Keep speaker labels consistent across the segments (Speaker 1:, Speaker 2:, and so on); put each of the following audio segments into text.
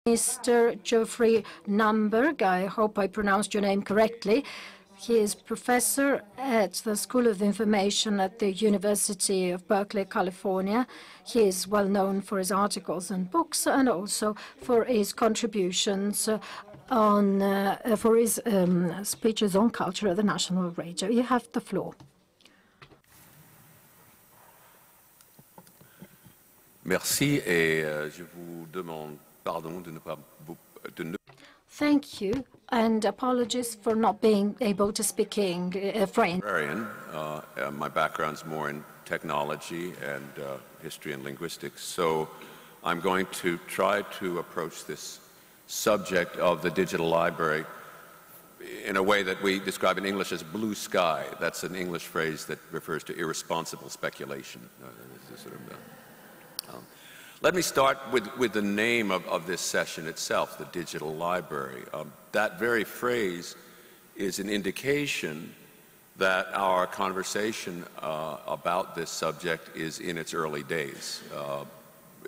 Speaker 1: Mr. Geoffrey Nunberg. I hope I pronounced your name correctly. He is professor at the School of Information at the University of Berkeley, California. He is well known for his articles and books, and also for his contributions for his speeches on culture at the National Radio. You have the floor.
Speaker 2: Merci, et je vous demande pardon de ne pas
Speaker 1: Thank you, and apologies for not being able to speak French.
Speaker 2: My background's more in technology and history and linguistics, so I'm going to try to approach this subject of the digital library in a way that we describe in English as blue sky. That's an English phrase that refers to irresponsible speculation. Let me start with the name of this session itself, the digital library. That very phrase is an indication that our conversation about this subject is in its early days.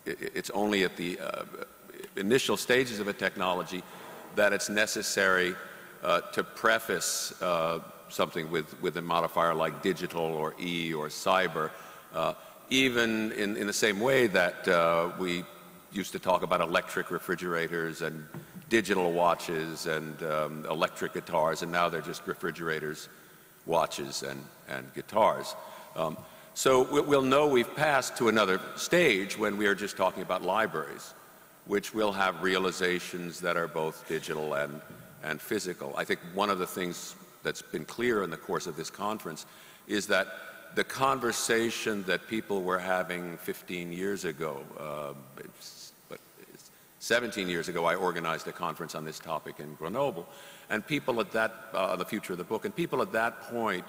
Speaker 2: It's only at the initial stages of a technology that it's necessary to preface something with a modifier like digital or E or cyber, even in the same way that we used to talk about electric refrigerators and digital watches and electric guitars, and now they're just refrigerators, watches, and guitars. So we'll know we've passed to another stage when we are just talking about libraries, which will have realizations that are both digital and physical. I think one of the things that's been clear in the course of this conference is that the conversation that people were having 15 years ago, 17 years ago, I organized a conference on this topic in Grenoble, and people at that, the future of the book, and people at that point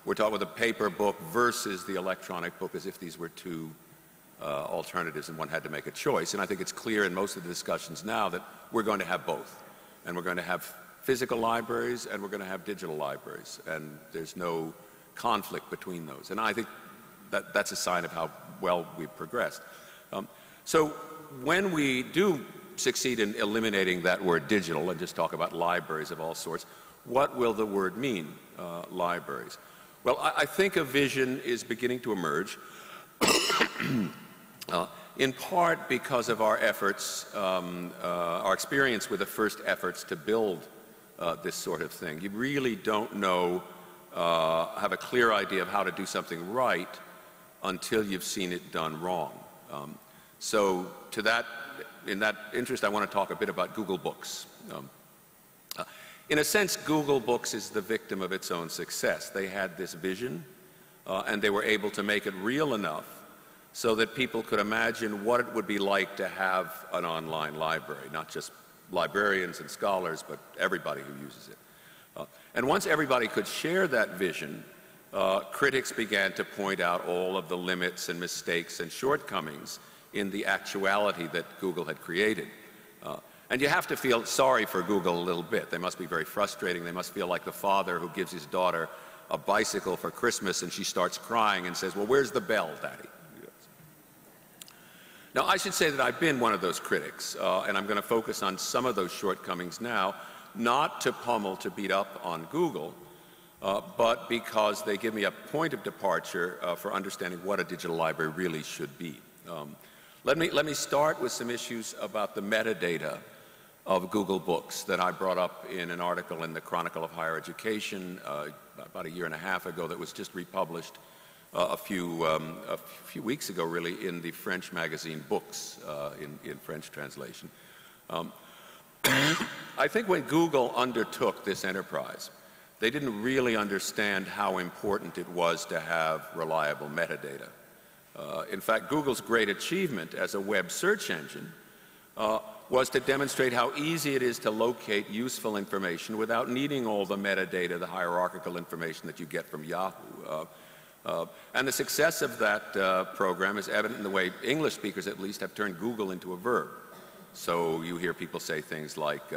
Speaker 2: were talking about the paper book versus the electronic book as if these were two alternatives and one had to make a choice. And I think it's clear in most of the discussions now that we're going to have both. And we're going to have physical libraries and we're going to have digital libraries. And there's no conflict between those. And I think that's a sign of how well we've progressed. So when we do succeed in eliminating that word digital and just talk about libraries of all sorts, what will the word mean, libraries? Well, I think a vision is beginning to emerge, in part because of our efforts, our experience with the first efforts to build this sort of thing. You really don't know, have a clear idea of how to do something right until you've seen it done wrong. So in that interest, I want to talk a bit about Google Books. In a sense, Google Books is the victim of its own success. They had this vision, and they were able to make it real enough so that people could imagine what it would be like to have an online library, not just librarians and scholars, but everybody who uses it. And once everybody could share that vision, critics began to point out all of the limits and mistakes and shortcomings in the actuality that Google had created. And you have to feel sorry for Google a little bit. They must be very frustrating. They must feel like the father who gives his daughter a bicycle for Christmas and she starts crying and says, well, where's the bell, Daddy? Now, I should say that I've been one of those critics, and I'm going to focus on some of those shortcomings now, not to pummel, to beat up on Google, but because they give me a point of departure for understanding what a digital library really should be. Let me start with some issues about the metadata of Google Books that I brought up in an article in the Chronicle of Higher Education about a year and a half ago that was just republished a few weeks ago, really, in the French magazine Books, in French translation. I think when Google undertook this enterprise, they didn't really understand how important it was to have reliable metadata. In fact, Google's great achievement as a web search engine was to demonstrate how easy it is to locate useful information without needing all the metadata, the hierarchical information that you get from Yahoo. And the success of that program is evident in the way English speakers, at least, have turned Google into a verb. So you hear people say things like,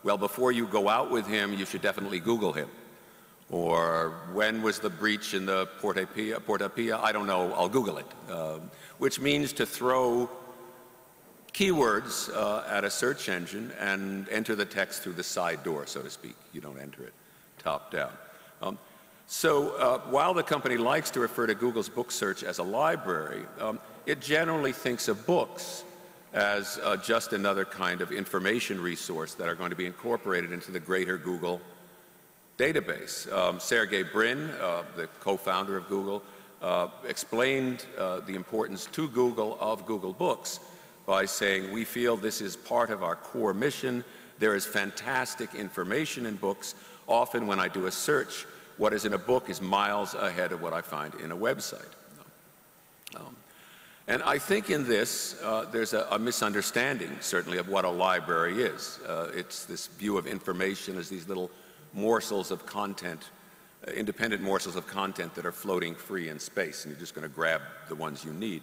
Speaker 2: well, before you go out with him, you should definitely Google him. Or, when was the breach in the Porta Pia? I don't know, I'll Google it. Which means to throw keywords at a search engine and enter the text through the side door, so to speak. You don't enter it top down. So while the company likes to refer to Google's book search as a library, it generally thinks of books as just another kind of information resource that are going to be incorporated into the greater Google database. Sergey Brin, the co-founder of Google, explained the importance to Google of Google Books by saying, we feel this is part of our core mission. There is fantastic information in books. Often when I do a search, what is in a book is miles ahead of what I find in a website. And I think in this, there's a misunderstanding, certainly, of what a library is. It's this view of information as these little morsels of content, independent morsels of content that are floating free in space, and you're just going to grab the ones you need.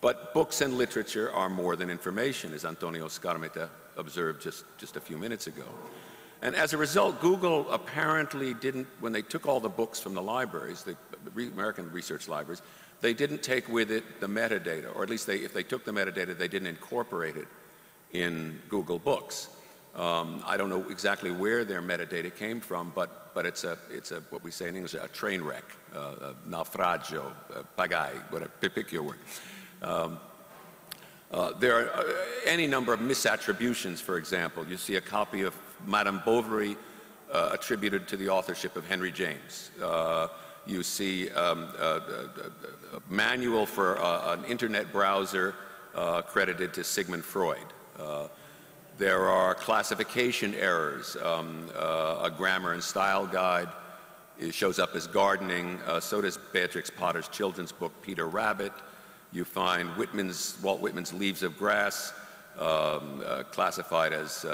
Speaker 2: But books and literature are more than information, as Antonio Scarmeta observed just a few minutes ago. And as a result, Google apparently didn't, when they took all the books from the libraries, the American research libraries, they didn't take with it the metadata, or at least if they took the metadata, they didn't incorporate it in Google Books. I don't know exactly where their metadata came from, but it's what we say in English, a train wreck, naufragio, pagai, whatever, pick your word. There are any number of misattributions, for example. You see a copy of Madame Bovary attributed to the authorship of Henry James. You see a manual for an internet browser credited to Sigmund Freud. There are classification errors. A grammar and style guide, it shows up as gardening. So does Beatrix Potter's children's book, Peter Rabbit. You find Walt Whitman's Leaves of Grass classified as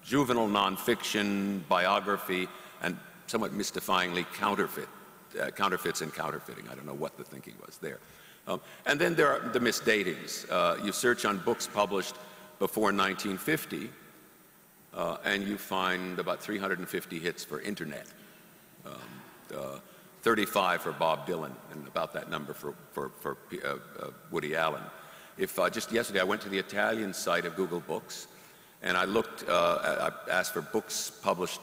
Speaker 2: juvenile nonfiction, biography, and somewhat mystifyingly counterfeits and counterfeiting. I don't know what the thinking was there. And then there are the misdatings. You search on books published before 1950, and you find about 350 hits for internet, 35 for Bob Dylan, and about that number for Woody Allen. Just yesterday I went to the Italian site of Google Books, and I looked, I asked for books published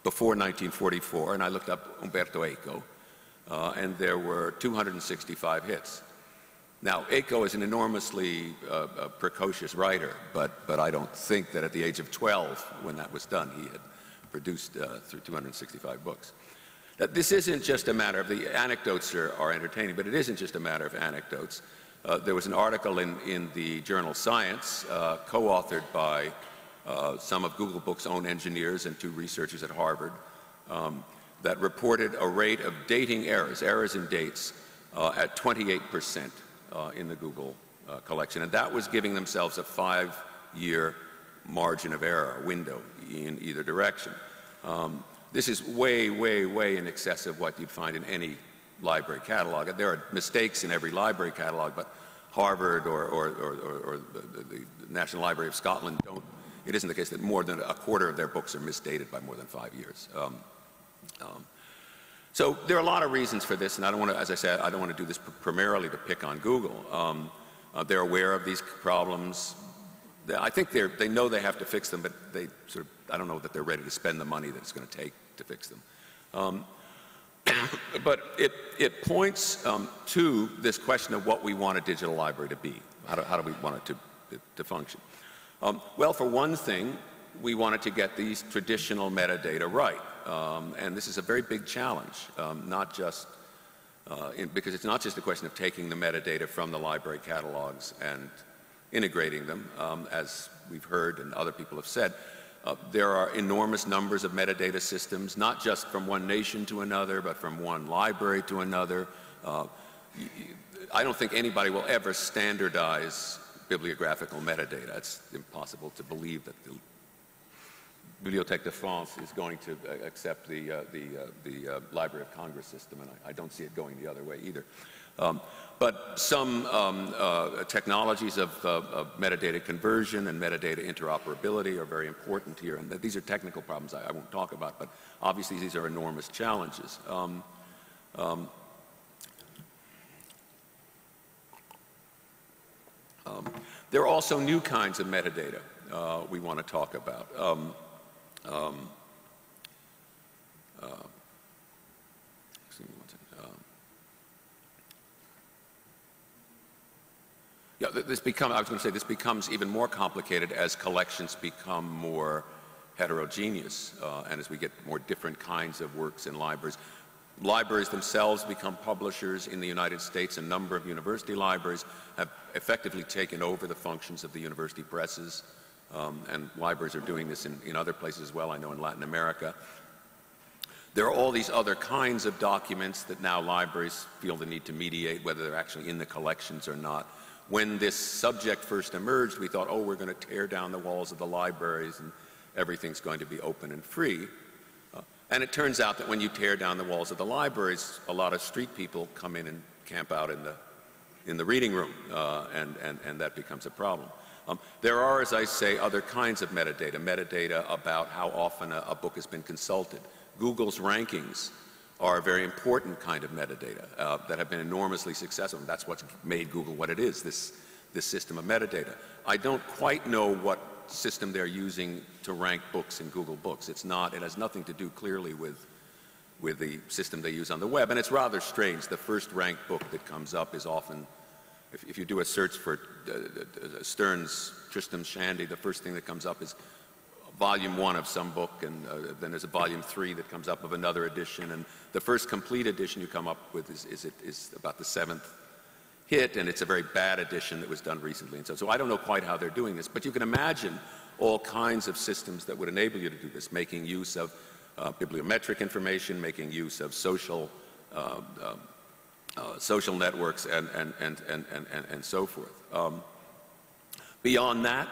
Speaker 2: before 1944, and I looked up Umberto Eco, and there were 265 hits. Now, Eco is an enormously precocious writer, but I don't think that at the age of 12, when that was done, he had produced through 265 books. This isn't just a matter of, the anecdotes are entertaining, but it isn't just a matter of anecdotes. There was an article in the journal Science, co-authored by some of Google Books' own engineers and 2 researchers at Harvard, that reported a rate of dating errors in dates, at 28% in the Google collection. And that was giving themselves a 5-year margin of error, window in either direction. This is way, way, way in excess of what you'd find in any library catalog. There are mistakes in every library catalog, but Harvard or the National Library of Scotland don't. It isn't the case that more than a quarter of their books are misdated by more than 5 years. So there are a lot of reasons for this, and I don't want to, as I said, I don't want to do this primarily to pick on Google. They're aware of these problems. I think they know they have to fix them, but they sort of, I don't know that they're ready to spend the money that it's going to take to fix them. But it points to this question of what we want a digital library to be. How do we want it to function? Well, for one thing, we wanted to get these traditional metadata right. And this is a very big challenge, not just because it's not just a question of taking the metadata from the library catalogs and integrating them, as we've heard and other people have said. There are enormous numbers of metadata systems, not just from one nation to another, but from one library to another. I don't think anybody will ever standardize bibliographical metadata. It's impossible to believe that the Bibliothèque de France is going to accept the Library of Congress system, and I don't see it going the other way either. But some technologies of metadata conversion and metadata interoperability are very important here, and these are technical problems I won't talk about, but obviously these are enormous challenges. There are also new kinds of metadata we want to talk about. Yeah, I was going to say this becomes even more complicated as collections become more heterogeneous and as we get more different kinds of works in libraries. Libraries themselves become publishers. In the United States, a number of university libraries have effectively taken over the functions of the university presses, and libraries are doing this in other places as well, I know in Latin America. There are all these other kinds of documents that now libraries feel the need to mediate, whether they're actually in the collections or not. When this subject first emerged, we thought, oh, we're going to tear down the walls of the libraries and everything's going to be open and free. And it turns out that when you tear down the walls of the libraries, a lot of street people come in and camp out in the reading room, and that becomes a problem. There are, as I say, other kinds of metadata about how often a book has been consulted. Google's rankings are a very important kind of metadata that have been enormously successful. That's what's made Google what it is, this system of metadata. I don't quite know what system they're using to rank books in Google Books. It has nothing to do clearly with the system they use on the web, and it's rather strange. The first ranked book that comes up is often, if you do a search for Stern's Tristram Shandy, the first thing that comes up is volume 1 of some book, and then there's a volume 3 that comes up of another edition, and the first complete edition you come up with is about the 7th hit, and it's a very bad edition that was done recently. And so I don't know quite how they're doing this, but you can imagine all kinds of systems that would enable you to do this, making use of bibliometric information, making use of social networks, and so forth. Beyond that,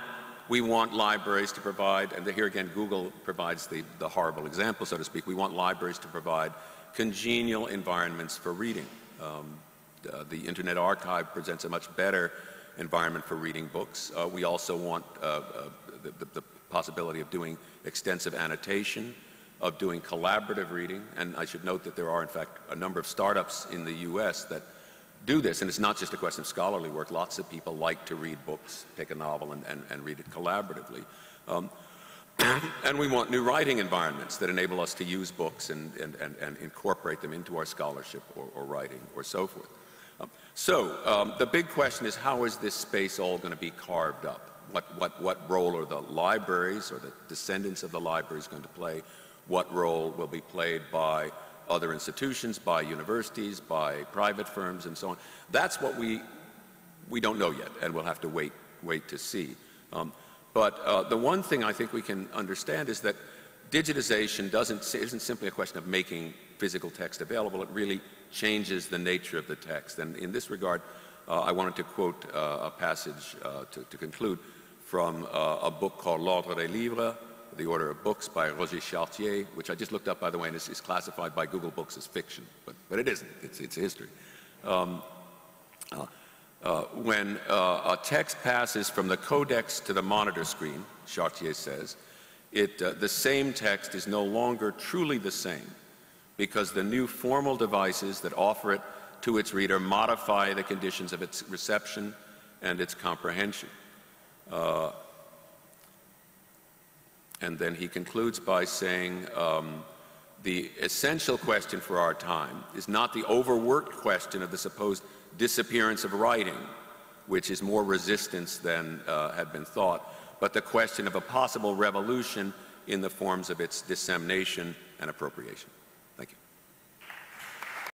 Speaker 2: we want libraries to provide, and here again Google provides the horrible example, so to speak, we want libraries to provide congenial environments for reading. The Internet Archive presents a much better environment for reading books. We also want the possibility of doing extensive annotation, of doing collaborative reading, and I should note that there are in fact a number of startups in the US that do this, and it's not just a question of scholarly work. Lots of people like to read books, take a novel and read it collaboratively. And we want new writing environments that enable us to use books and incorporate them into our scholarship or writing or so forth. The big question is, how is this space all going to be carved up? What role are the libraries or the descendants of the libraries going to play? What role will be played by other institutions, by universities, by private firms, and so on? That's what we don't know yet, and we'll have to wait to see. But the one thing I think we can understand is that digitization isn't simply a question of making physical text available. It really changes the nature of the text. And in this regard, I wanted to quote a passage to conclude from a book called L'Ordre des Livres, The Order of Books, by Roger Chartier, which I just looked up, by the way, and is classified by Google Books as fiction, but it isn't. It's history. When a text passes from the codex to the monitor screen, Chartier says, the same text is no longer truly the same, because the new formal devices that offer it to its reader modify the conditions of its reception and its comprehension. And then he concludes by saying, the essential question for our time is not the overworked question of the supposed disappearance of writing, which is more resistance than had been thought, but the question of a possible revolution in the forms of its dissemination and appropriation. Thank you.